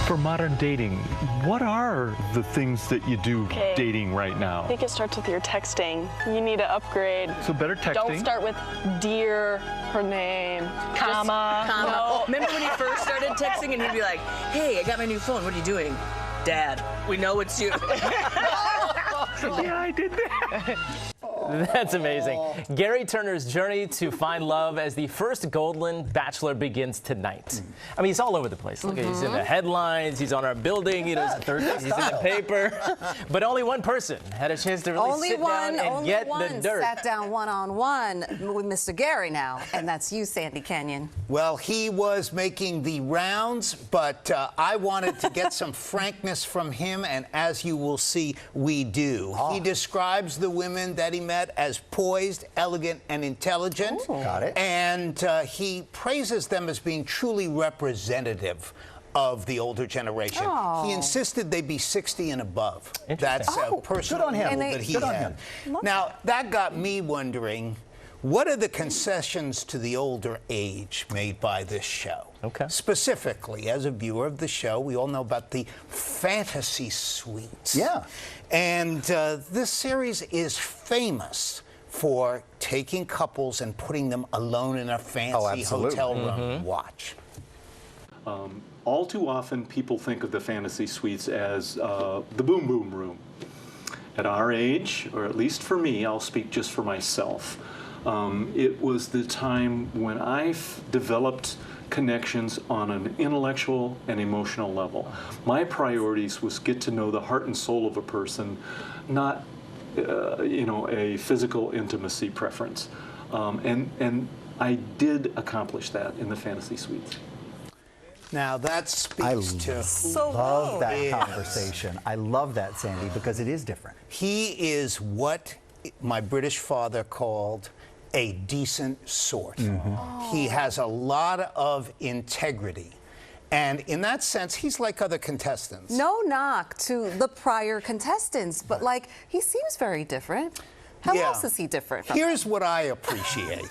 For modern dating, what are the things that you do dating right now? I think it starts with your texting. You need to upgrade. So better texting. Don't start with dear, her name, comma. No. Remember when he first started texting and he'd be like, hey, I got my new phone. What are you doing? Dad, we know it's you. Yeah, I did that. That's amazing. Gerry Turner's journey to find love as the first Golden Bachelor begins tonight. I mean, he's all over the place. Look, he's in the headlines, he's on our building, he's in the paper. But only one person had a chance to really sit down and get the dirt. Sat down one-on-one with Mr. Gerry now, and that's you, Sandy Kenyon. Well, he was making the rounds, but I wanted to get some frankness from him, and as you will see, we do. He describes the women that he met as poised, elegant, and intelligent. Got it. And he praises them as being truly representative of the older generation. He insisted they be 60 and above. That's a personal goal that he had. Now, that got me wondering, what are the concessions to the older age made by this show? Specifically, as a viewer of the show, we all know about the fantasy suites. Yeah. And this series is famous for taking couples and putting them alone in a fancy hotel room. Watch. All too often, people think of the fantasy suites as the boom boom room. At our age, or at least for me, I'll speak just for myself, it was the time when I developed connections on an intellectual and emotional level. My priorities was get to know the heart and soul of a person, not a physical intimacy preference. And I did accomplish that in the fantasy suites. Now that speaks to I love that conversation. I love that, Sandy, because it is different. He is what my British father called a decent sort. He has a lot of integrity. And in that sense, he's like other contestants. No knock to the prior contestants, but like, he seems very different. How else is he different from Here's what I appreciate.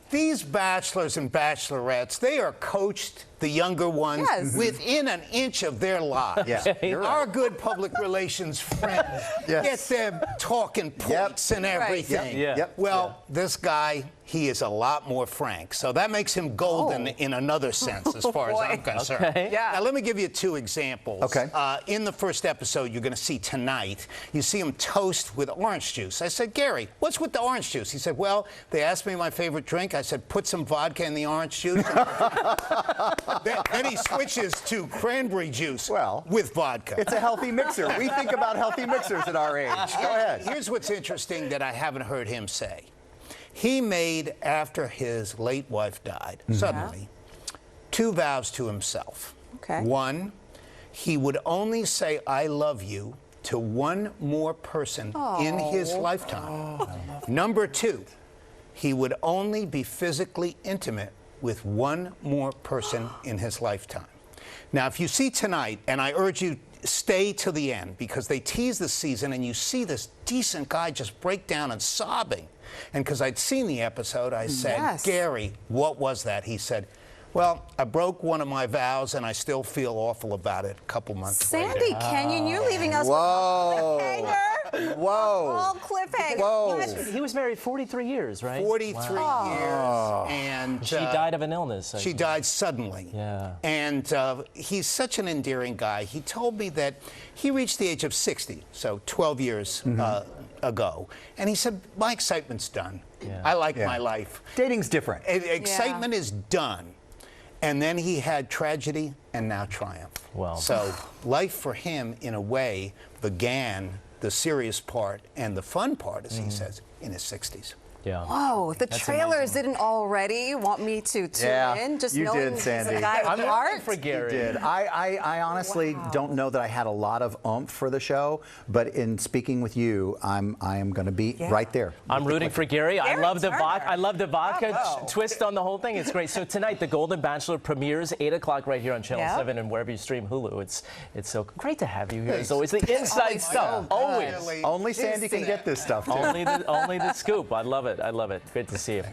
These bachelors and bachelorettes, they are coached, the younger ones, within an inch of their lives. Our good public relations friends get them talking points and everything. Well, this guy, he is a lot more frank. So that makes him golden in another sense, as far as I'm concerned. Now, let me give you two examples. In the first episode you're going to see tonight, you see him toast with orange juice. I said, Gerry, what's with the orange juice? He said, well, they asked me my favorite drink. I said, put some vodka in the orange juice. Then he switches to cranberry juice with vodka. It's a healthy mixer. We think about healthy mixers at our age. Go ahead. Here's what's interesting that I haven't heard him say. He made, after his late wife died, suddenly, two vows to himself. One, he would only say, I love you to one more person in his lifetime. Number two, he would only be physically intimate with one more person in his lifetime. Now, if you see tonight, and I urge you, stay till the end, because they tease the season and you see this decent guy just break down and sobbing. And because I'd seen the episode, I said, Gerry, what was that? He said, well, I broke one of my vows and I still feel awful about it a couple months later. Sandy Kenyon, you're leaving us with a cliffhanger. Cliffhanger. He was married 43 years, right? 43 years. And she died of an illness. She died suddenly. And he's such an endearing guy. He told me that he reached the age of 60, so 12 years ago. And he said, my excitement's done. I like my life. Dating's different. Excitement is done. And then he had tragedy and now triumph. So life for him, in a way, began the serious part and the fun part, as he says, in his 60s. Whoa, the trailers didn't already want me to tune in. Just you knowing did, Sandy. he's a guy with heart. For Gerry. You did. I honestly don't know that I had a lot of oomph for the show, but in speaking with you, I am going to be right there. I'm rooting for Gerry. I love the vodka twist on the whole thing. It's great. So tonight, The Golden Bachelor premieres 8 o'clock right here on Channel 7 and wherever you stream Hulu. It's so great to have you here. As always, the inside stuff. Always. Only Sandy can get this stuff, too. Only the scoop. I love it. I love it. Great to see you.